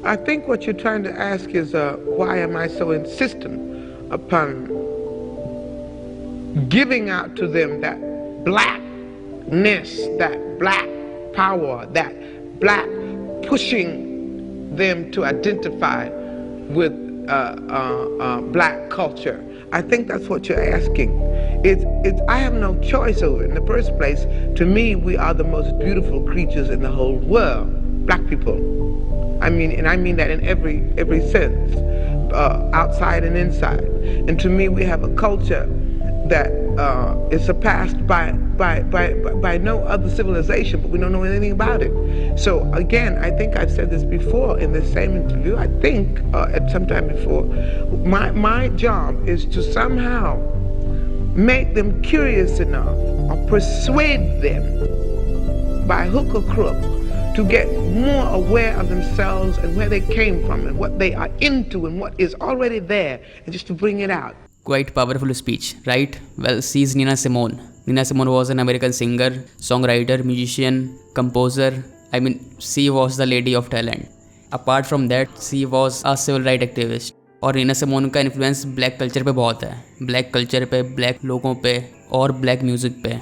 I think what you're trying to ask is why am I so insistent upon giving out to them that blackness, that black power, that black pushing them to identify with black culture. I think that's what you're asking. I have no choice over it. In the first place, to me, we are the most beautiful creatures in the whole world, black people. I mean that in every sense, outside and inside. And to me, we have a culture that is surpassed by no other civilization, but we don't know anything about it. So again, I think I've said this before in the same interview. I think at some time before, my job is to somehow make them curious enough or persuade them by hook or crook to get more aware of themselves and where they came from and what they are into and what is already there, and just to bring it out. Quite powerful speech, right? Well, she's Nina Simone. Nina Simone was an American singer, songwriter, musician, composer. I mean, she was the lady of talent. Apart from that, she was a civil rights activist. और Neena Simone का influence black culture पे बहुत है, black culture पे, black लोगों पे और black music पे.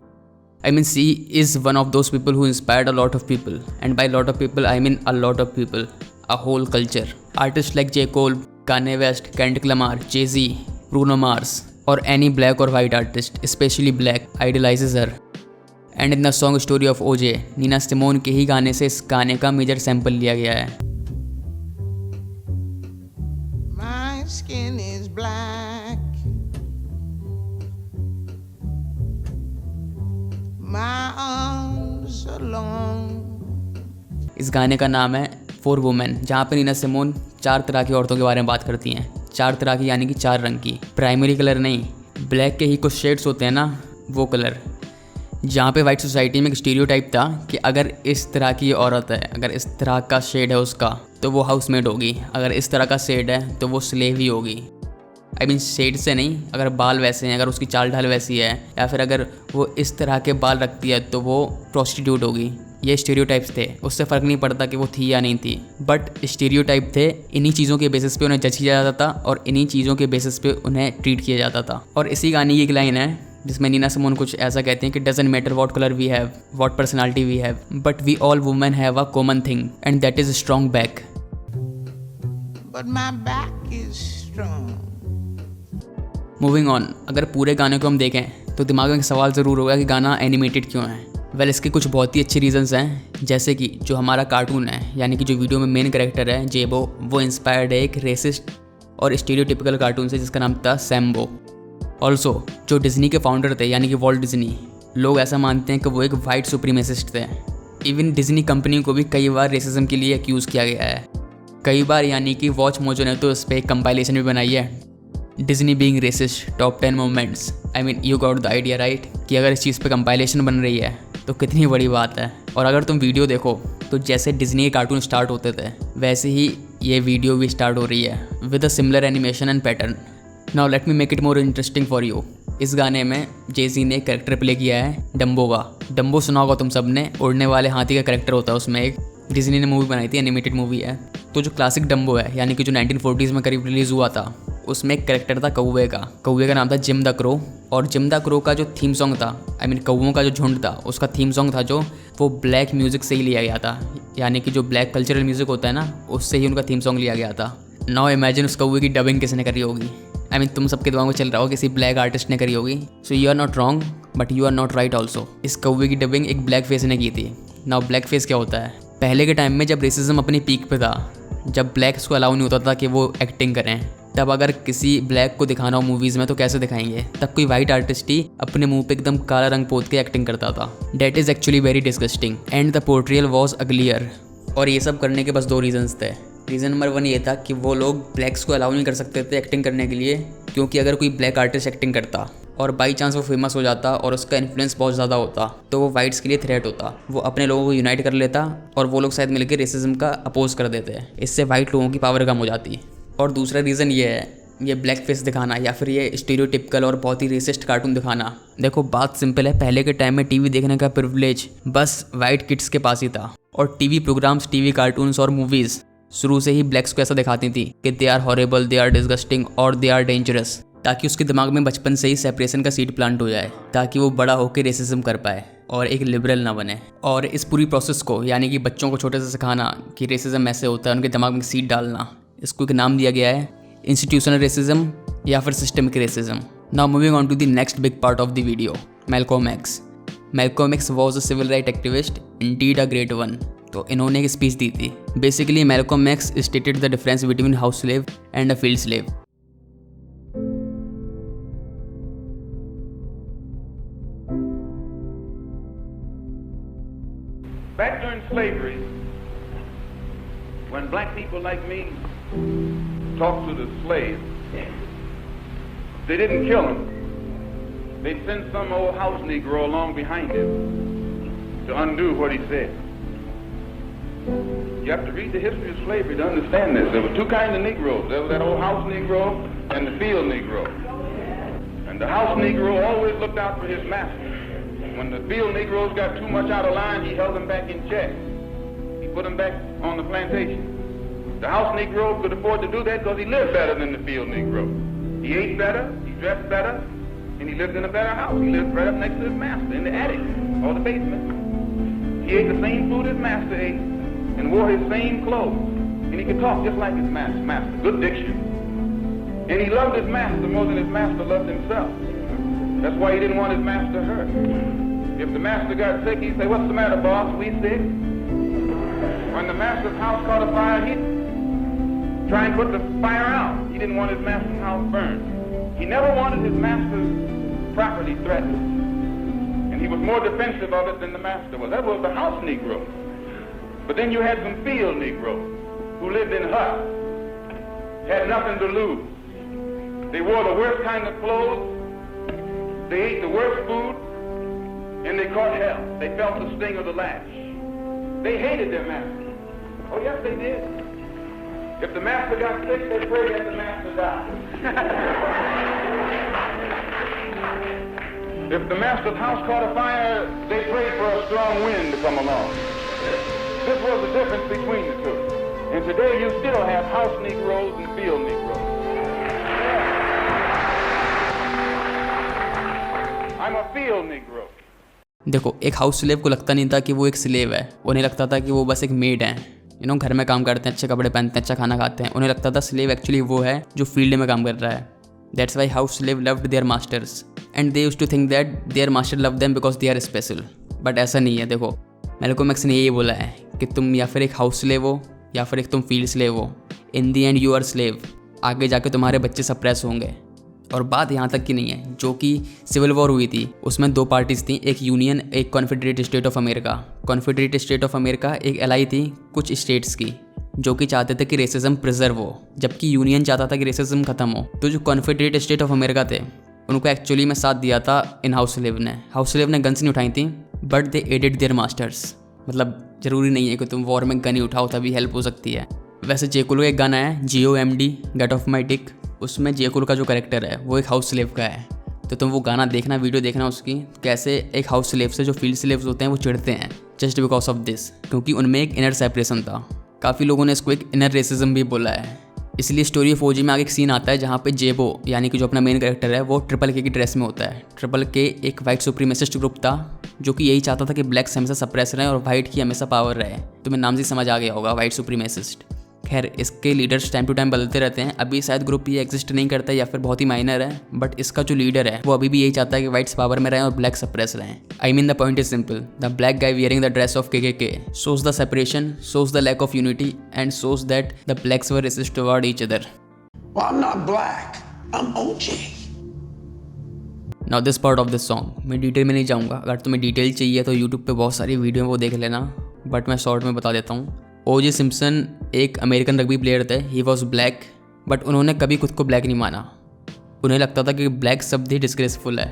I mean, she is one of those people who inspired a lot of people, and by lot of people, I mean a lot of people, a whole culture. Artists like J. Cole, Kanye West, Kendrick Lamar, Jay-Z, Bruno Mars, or any black or white artist, especially black, idolizes her. And in the song Story of OJ, Nina Simone के ही गाने से इस गाने का major sample लिया गया है. My skin is black. My arms are long. इस गाने का नाम है फॉर वुमेन, जहाँ पे नीना सिमोन 4 तरह की औरतों के बारे में बात करती हैं. 4 तरह की यानी कि 4 रंग की. प्राइमरी कलर नहीं, ब्लैक के ही कुछ शेड्स होते हैं ना, वो कलर. जहाँ पे वाइट सोसाइटी में एक स्टीरियोटाइप था कि अगर इस तरह की औरत है, अगर इस तरह का शेड है उसका, तो वो हाउसमेड होगी. अगर इस तरह का शेड है तो वो स्लेव ही होगी. आई मीन शेड से नहीं, अगर बाल वैसे हैं, अगर उसकी चाल ढाल वैसी है, या फिर अगर वो इस तरह के बाल रखती है तो वो प्रोस्टिट्यूट होगी. ये स्टीरियोटाइप्स थे, उससे फ़र्क नहीं पड़ता कि वो थी या नहीं थी, बट स्टीरियोटाइप थे. इन्हीं चीज़ों के बेसिस पे उन्हें जज किया जाता था और इन्हीं चीज़ों के बेसिस पे उन्हें ट्रीट किया जाता था. और इसी गाने की एक लाइन है जिसमें नीना सिमोन कुछ ऐसा कहते हैं कि doesn't matter what colour we have, what personality we have, but we all women have a common thing and that is strong back. But my back is strong. Moving on, अगर पूरे गाने को हम देखें तो दिमाग में एक सवाल ज़रूर होगा कि गाना एनिमेटेड क्यों है. वेल, इसके कुछ बहुत ही अच्छे रीजंस हैं, जैसे कि जो हमारा कार्टून है, यानी कि जो वीडियो में मेन कैरेक्टर है जेबो, वो इंस्पायर्ड है एक रेसिस्ट और स्टीरियोटिपिकल कार्टून से जिसका नाम था सैम्बो. ऑल्सो जो डिज्नी के फाउंडर थे यानी कि वॉल्ट डिज्नी, लोग ऐसा मानते हैं कि वो एक वाइट सुप्रीमेसिस्ट थे. इवन डिज्नी कंपनी को भी कई बार रेसिज्म के लिए एक्यूज़ किया गया है. कई बार, यानी कि वॉच मोजो ने तो इस पर एक कंपाइलेशन भी बनाई है, Disney being racist top 10 moments. I mean you got the idea right, कि अगर इस चीज़ पे कंपाइलेशन बन रही है तो कितनी बड़ी बात है. और अगर तुम वीडियो देखो तो जैसे डिज्नी के कार्टून स्टार्ट होते थे वैसे ही ये वीडियो भी स्टार्ट हो रही है with a similar animation and pattern. Now let me make it more interesting for you. इस गाने में जेजी ने कैरेक्टर प्ले किया है डम्बो का. डम्बो सुना होगा तुम सब ने, उड़ने वाले हाथी का कैरेक्टर होता है उसमें. एक डिज्नी ने मूवी बनाई थी, एनिमेटेड मूवी है. तो जो क्लासिक डम्बो है, यानी कि जो 1940s में करीब रिलीज़ हुआ था, उसमें एक कैरेक्टर था कौवे का. कौवे का नाम था जिम द क्रो. और जिम द क्रो का जो थीम सॉन्ग था, आई मीन कौवों का जो झुंड था, उसका थीम सॉन्ग था जो वो ब्लैक म्यूज़िक से ही लिया गया था. यानी कि जो ब्लैक कल्चरल म्यूज़िक होता है ना, उससे ही उनका थीम सॉन्ग लिया गया था. नाउ इमेजिन उस कौवे की डबिंग किसने करी होगी. आई मीन तुम सबके दिमाग में चल रहा हो किसी ब्लैक आर्टिस्ट ने करी होगी. So you are not wrong but you are not right also. इस कौवे की डबिंग एक ब्लैक फेस ने की थी. नाउ ब्लैक फेस क्या होता है? पहले के टाइम में जब रेसिज्म अपनी पीक पे था, जब ब्लैक्स को अलाउ नहीं होता था कि वो एक्टिंग करें, तब अगर किसी ब्लैक को दिखाना हो मूवीज़ में तो कैसे दिखाएंगे? तब कोई वाइट आर्टिस्ट ही अपने मुंह पे एकदम काला रंग पोत के एक्टिंग करता था. That is actually very disgusting and the portrayal was uglier. और ये सब करने के बस 2 रीजंस थे. रीज़न नंबर 1 ये था कि वो लोग ब्लैक्स को अलाउ नहीं कर सकते थे एक्टिंग करने के लिए, क्योंकि अगर कोई ब्लैक आर्टिस्ट एक्टिंग करता और बाई चांस वो फेमस हो जाता और उसका इन्फ्लुएंस बहुत ज़्यादा होता, तो वो वाइट्स के लिए थ्रेट होता. वो अपने लोगों को यूनाइट कर लेता और वो लोग शायद मिलकर रेसिज्म का अपोज कर देते. इससे वाइट लोगों की पावर कम हो जाती. और दूसरा रीज़न ये है, ये ब्लैक फेस दिखाना या फिर ये स्टीरियोटिपिकल और बहुत ही रेसिस्ट कार्टून दिखाना. देखो बात सिंपल है, पहले के टाइम में टीवी देखने का प्रिविलेज बस वाइट किड्स के पास ही था. और टीवी प्रोग्राम्स, टीवी कार्टून्स और मूवीज़ शुरू से ही ब्लैक्स को ऐसा दिखाती थी कि they are horrible, they are disgusting और दे आर डेंजरस, ताकि उसके दिमाग में बचपन से ही सेपरेशन का सीड प्लांट हो जाए, ताकि वो बड़ा होकर रेसिज्म कर पाए और एक लिबरल ना बने। और इस पूरी प्रोसेस को, यानी कि बच्चों को छोटे से सिखाना कि रेसिज्म ऐसे होता है, उनके दिमाग में सीड डालना, इसको एक नाम दिया गया है इंस्टीट्यूशनल रेसिज्म या फिर systemic racism. Now moving on to the next big part of the video, Malcolm X. Malcolm X was a civil right activist, indeed a great one. तो इन्होंने एक स्पीच दी थी। Basically Malcolm X stated the difference between house slave and a field slave. Back during slavery, when black people like me talked to the slaves, they didn't kill him. They'd send some old house Negro along behind him to undo what he said. You have to read the history of slavery to understand this. There were two kinds of Negroes. There was that old house Negro and the field Negro. And the house Negro always looked out for his master. When the field Negroes got too much out of line, he held them back in check. He put them back on the plantation. The house Negro could afford to do that because he lived better than the field Negro. He ate better, he dressed better, and he lived in a better house. He lived right up next to his master in the attic or the basement. He ate the same food his master ate and wore his same clothes. And he could talk just like his master. Good diction. And he loved his master more than his master loved himself. That's why he didn't want his master hurt. If the master got sick, he'd say, "What's the matter, boss? We sick?" When the master's house caught a fire, he'd try and put the fire out. He didn't want his master's house burned. He never wanted his master's property threatened. And he was more defensive of it than the master was. That was the house Negro. But then you had some field Negroes who lived in huts, had nothing to lose. They wore the worst kind of clothes, they ate the worst food, and they caught hell. They felt the sting of the lash. They hated their master. Oh yes, they did. If the master got sick, they prayed that the master died. If the master's house caught a fire, they prayed for a strong wind to come along. This was the difference between the two. And today you still have house Negroes and field Negroes. I'm a field Negro. देखो, एक house slave को लगता नहीं था कि वो एक slave है, उन्हें लगता था कि वो बस एक मेड है। घर में काम करते हैं, अच्छे कपड़े पहनते हैं, अच्छा खाना खाते हैं। उन्हें लगता था स्लेव एक्चुअली वो है जो फील्ड में काम कर रहा है। That's why house slave loved their masters and they used to think that their master love them because they are special. But ऐसा नहीं है। देखो, मैल्कोम एक्स ने यही बोला है कि तुम या फिर एक हाउस स्लेव हो या फिर एक तुम फील्ड स्लेव हो। इन दी एंड यू आर स्लेव। आगे जाके तुम्हारे बच्चे सप्रेस होंगे। और बात यहाँ तक की नहीं है, जो कि सिविल वॉर हुई थी उसमें दो पार्टीज थी, एक यूनियन, एक Confederate state of America. Confederate state of America एक एलाई थी कुछ स्टेट्स की जो कि चाहते थे कि रेसिज्म प्रिजर्व हो, जबकि यूनियन चाहता था कि रेसिज्म खत्म हो। तो जो कॉन्फेडरेट स्टेट ऑफ अमेरिका थे उनको एक्चुअली में साथ दिया था इन हाउस स्लेव ने। हाउस स्लेव ने गन्स नहीं उठाई थी, but they aided their masters. मतलब ज़रूरी नहीं है कि तुम वॉर में गन ही उठाओ तभी हेल्प हो सकती है। वैसे जेकुल का एक गाना है GOMD get off my dick, उसमें जेकुल का जो कैरेक्टर है वो एक हाउस स्लेव का है। तो तुम वो गाना देखना, वीडियो देखना उसकी, कैसे एक हाउस स्लेव से जो फील्ड स्लेव्स होते हैं वो चिढ़ते हैं जस्ट बिकॉज ऑफ दिस, क्योंकि उनमें एक इनर सेपरेशन था। काफ़ी लोगों ने इसको एक इनर रेसिज्म भी बोला है। इसलिए स्टोरी ऑफ OG में आगे एक सीन आता है जहाँ पे जेबो यानी कि जो अपना मेन कैरेक्टर है वो ट्रिपल K की ड्रेस में होता है। ट्रिपल K एक वाइट सुप्रीमेसिस्ट ग्रुप था जो कि यही चाहता था कि ब्लैक्स हमेशा सप्रेस रहें और वाइट की हमेशा पावर रहे। तुम्हें नाम से समझ आ गया होगा, वाइट सुप्रीमेसिस्ट। खैर, इसके लीडर्स टाइम टू टाइम बदलते रहते हैं। अभी शायद ग्रुप ये एग्जिस्ट नहीं करता या फिर बहुत ही माइनर है, बट इसका जो लीडर है वो अभी भी यही चाहता है कि वाइट्स पावर में रहें और ब्लैक सप्रेस रहें। I mean the point is simple, the black guy wearing the dress of KKK shows the separation, shows the lack of unity and shows that the blacks were racist toward each other. Well, I'm not black, I'm OG. Now this part of this song, मैं detail में नहीं जाऊँगा। अगर तुम्हें detail चाहिए तो YouTube पे बहुत सारी वीडियो वो देख लेना, बट मैं शॉर्ट में बता देता हूँ। OJ सिम्पसन एक अमेरिकन रग्बी प्लेयर थे। ही वॉज ब्लैक, बट उन्होंने कभी खुद को ब्लैक नहीं माना। उन्हें लगता था कि ब्लैक शब्द ही डिस्ग्रेसफुल है,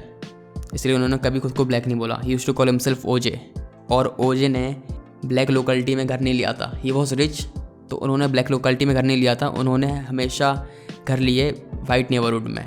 इसलिए उन्होंने कभी खुद को ब्लैक नहीं बोला। He used to call himself OJ। और OJ ने ब्लैक लोकेलिटी में घर नहीं लिया था। ही वॉज रिच, तो उन्होंने ब्लैक लोकेलिटी में घर नहीं लिया था। उन्होंने हमेशा घर लिए वाइट नेबरहुड में।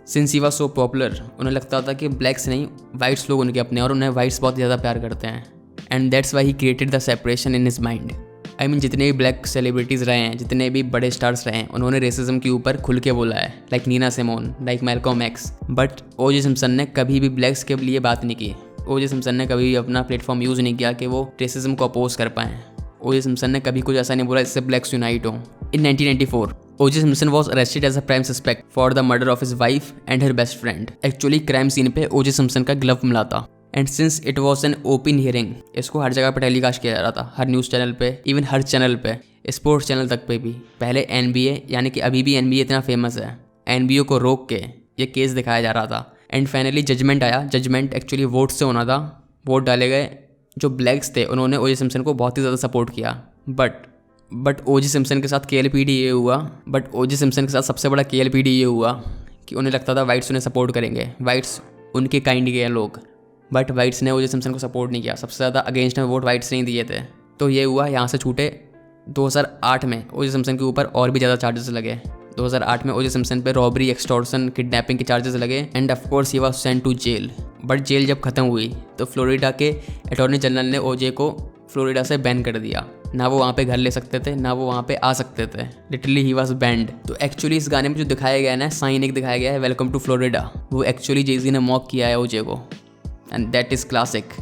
Since he was so popular, उन्हें लगता था कि ब्लैक्स नहीं, वाइट्स लोग उनके अपने, और उन्हें वाइट्स बहुत ज़्यादा प्यार करते हैं। And that's why he created the separation in his mind. I mean, जितने भी ब्लैक सेलिब्रिटीज़ रहे हैं, जितने भी बड़े स्टार्स रहे हैं, उन्होंने रेसिज्म के ऊपर खुल के बोला है, like Nina Simone, like Malcolm X. But O.J. Simpson ने कभी भी ब्लैक्स के लिए बात नहीं की। O.J. सिम्पसन ने कभी भी अपना प्लेटफॉर्म यूज़ नहीं किया कि वो रेसिज्म को अपोज कर पाएँ। O.J. सिम्पसन ने कभी कुछ ऐसा नहीं बोला इससे ब्लैक्स यूनाइट हो। इन 1994 O.J. Simpson was arrested as a prime suspect for the murder of his wife and her best friend. Actually, crime scene पे O.J. Simpson का ग्लव मिला था। And since it was an open hearing, इसको हर जगह पर telecast किया जा रहा था, हर न्यूज़ चैनल पे, इवन हर चैनल पे, स्पोर्ट्स चैनल तक पे भी। पहले NBA, यानी कि अभी भी NBA इतना फेमस है, NBO को रोक के ये केस दिखाया जा रहा था। एंड फाइनली जजमेंट आया। जजमेंट एक्चुअली वोट से होना था। वोट डाले गए। जो ब्लैक्स थे उन्होंने O.J. Simpson को बहुत ही ज़्यादा सपोर्ट किया। But O.J. Simpson के साथ KLPD ये हुआ। But O.J. Simpson के साथ सबसे बड़ा KLPD ये हुआ कि उन्हें लगता था वाइट्स उन्हें सपोर्ट करेंगे, वाइट्स उनके काइंड के हैं लोग। बट वाइट्स ने O.J. Simpson को सपोर्ट नहीं किया। सबसे ज़्यादा अगेंस्ट में वोट वाइट्स ने दिए थे। तो ये हुआ, यहाँ से छूटे। 2008 में O.J. Simpson के ऊपर और भी ज़्यादा चार्जेस लगे। 2008 में O.J. Simpson पे रॉबरी, एक्सटॉर्शन, किडनैपिंग के चार्जेस लगे। And of course he was sent to jail. But jail जब ख़त्म हुई तो फ्लोरिडा के अटॉर्नी जनरल ने O.J. को फ्लोरिडा से बैन कर दिया। ना वो वहाँ पे घर ले सकते थे, ना वो वहाँ पे आ सकते थे। Literally he was band. तो एक्चुअली इस गाने में जो दिखाया गया है ना, साइन एक दिखाया गया है, वेलकम टू फ्लोरिडा, वो एक्चुअली जेज़ी ने मॉक किया है O.J. को। And that is classic.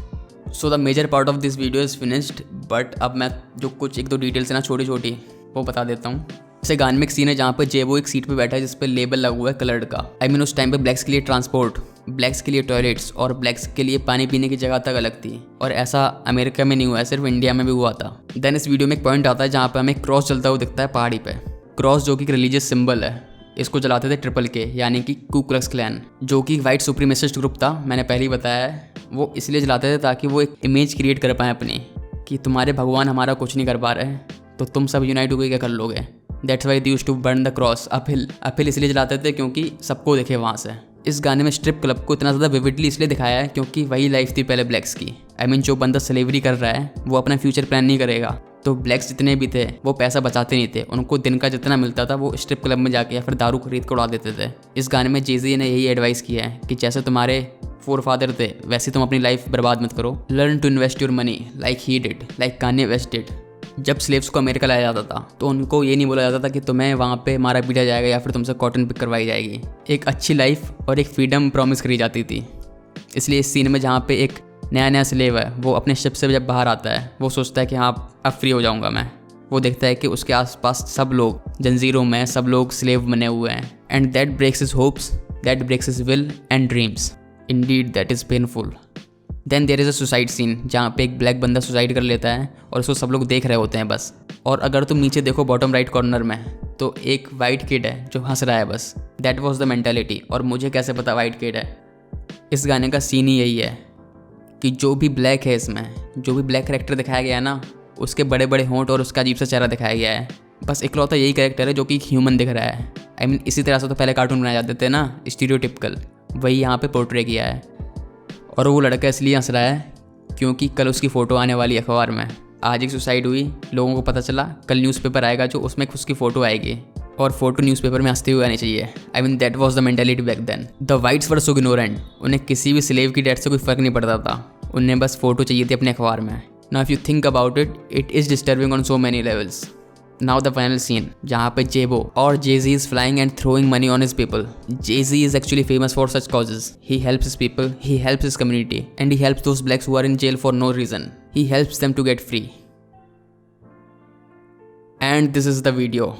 So the major part of this video is finished. But अब मैं जो कुछ एक दो डिटेल्स है ना छोटी छोटी, वो बता देता हूँ। जैसे गाने में एक सीन है जहाँ पर जेबो एक सीट पे बैठा है जिस पे लेबल लगा हुआ है कलर्ड का। आई मीन उस टाइम पे ब्लैक्स के लिए ट्रांसपोर्ट, ब्लैक्स के लिए टॉयलेट्स और ब्लैक्स के लिए पानी पीने की जगह तक अलग थी। और ऐसा अमेरिका में नहीं हुआ है, सिर्फ इंडिया में भी हुआ था। देन इस वीडियो में एक पॉइंट आता है जहाँ पे हमें क्रॉस चलता हुआ दिखता है पहाड़ी पे। क्रॉस जो कि एक रिलीजियस सिंबल है। इसको चलाते थे KKK, यानी कि कू क्लक्स क्लैन, जो कि वाइट सुप्रीमेसिस्ट ग्रुप था। मैंने पहले ही बताया है, वो इसलिए चलाते थे ताकि वो एक इमेज क्रिएट कर पाएँ अपनी, कि तुम्हारे भगवान हमारा कुछ नहीं कर पा रहे, तो तुम सब यूनाइट होकर क्या कर लोगे। That's why they used to burn the cross uphill इसलिए चलाते थे क्योंकि सबको देखे वहाँ से। इस गाने में स्ट्रिप क्लब को इतना ज़्यादा विविडली इसलिए दिखाया है क्योंकि वही लाइफ थी पहले ब्लैक्स की। आई मीन जो बंदा स्लेवरी कर रहा है वो अपना फ्यूचर प्लान नहीं करेगा। तो ब्लैक्स जितने भी थे वो पैसा बचाते नहीं थे। उनको दिन का जितना मिलता था वो स्ट्रिप क्लब में जाके या फिर दारू खरीद कर उड़ा देते थे। इस गाने में जेज़ी ने यही एडवाइस किया है कि जैसे तुम्हारे फोरफादर थे वैसे तुम अपनी लाइफ बर्बाद मत करो। Learn to invest your money like he did, like Kanye West did. जब स्लेव्स को अमेरिका लाया जाता था तो उनको ये नहीं बोला जाता था कि तुम्हें वहाँ पे मारा पीटा जाएगा या फिर तुमसे कॉटन पिक करवाई जाएगी। एक अच्छी लाइफ और एक फ्रीडम प्रॉमिस करी जाती थी। इसलिए इस सीन में जहाँ पे एक नया स्लेव है वो अपने शिप से जब बाहर आता है वो सोचता है कि हाँ अब फ्री हो जाऊँगा मैं। वो देखता है कि उसके आसपास सब लोग जंजीरों में, सब लोग स्लेव बने हुए हैं। And that breaks his hopes, that breaks his will and dreams. Indeed that is painful. Then there is a suicide scene जहाँ पे एक ब्लैक बंदा सुसाइड कर लेता है और उसको सब लोग देख रहे होते हैं बस। और अगर तुम नीचे देखो बॉटम राइट कॉर्नर में तो एक वाइट किड है जो हंस रहा है बस। That was the mentality. और मुझे कैसे पता वाइट किड है? इस गाने का सीन ही यही है कि जो भी ब्लैक है इसमें, जो भी ब्लैक कैरेक्टर दिखाया गया है ना, उसके बड़े बड़े होंठ और उसका अजीब सा चेहरा दिखाया गया है। बस इकलौता यही कैरेक्टर है जो कि ह्यूमन दिख रहा है। आई मीन इसी तरह से तो पहले कार्टून बनाए जाते थे ना, स्टीरियोटिपिकल, वही यहाँ पे पोर्ट्रे किया है। और वो लड़का इसलिए हंस रहा है क्योंकि कल उसकी फ़ोटो आने वाली अखबार में। आज एक सुसाइड हुई, लोगों को पता चला, कल न्यूज़पेपर आएगा जो उसमें उसकी फ़ोटो आएगी और फोटो न्यूज़पेपर में हंसते हुए आनी चाहिए। I mean that was the mentality back then. The whites were so ignorant. उन्हें किसी भी स्लेव की डेथ से कोई फ़र्क नहीं पड़ता था, उन्हें बस फ़ोटो चाहिए थी अपने अखबार में। Now if you think about it, it is disturbing on so many levels. Now the final scene जहाँ पे जेबो और Jay-Z is flying and throwing money on his people. Jay-Z is actually famous for such causes. He helps his people, he helps his community, and he helps those blacks who are in jail for no reason. He helps them to get free. And this is the video.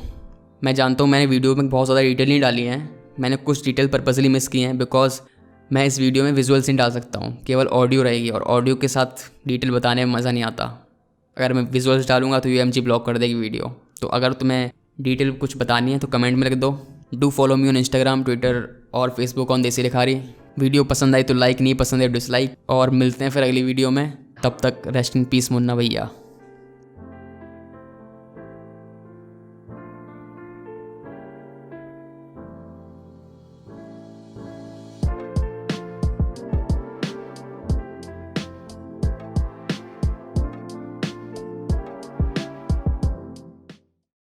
मैं जानता हूँ मैंने video में बहुत ज़्यादा detail नहीं डाली हैं, मैंने कुछ डिटेल पर्पसली मिस की हैं बिकॉज मैं इस वीडियो में विजुअल्स नहीं डाल सकता हूँ, केवल ऑडियो रहेगी और ऑडियो के साथ डिटेल बताने में मज़ा नहीं आता। अगर मैं विजुअल्स डालूंगा तो UMG ब्लॉक कर देगी वीडियो। तो अगर तुम्हें डिटेल कुछ बतानी है तो कमेंट में लिख दो। Do follow me on Instagram, Twitter और फेसबुक ऑन देसी लिखारी। वीडियो पसंद आई तो लाइक, नहीं पसंद है डिसलाइक। और मिलते हैं फिर अगली वीडियो में। तब तक रेस्ट इन पीस मुन्ना भैया।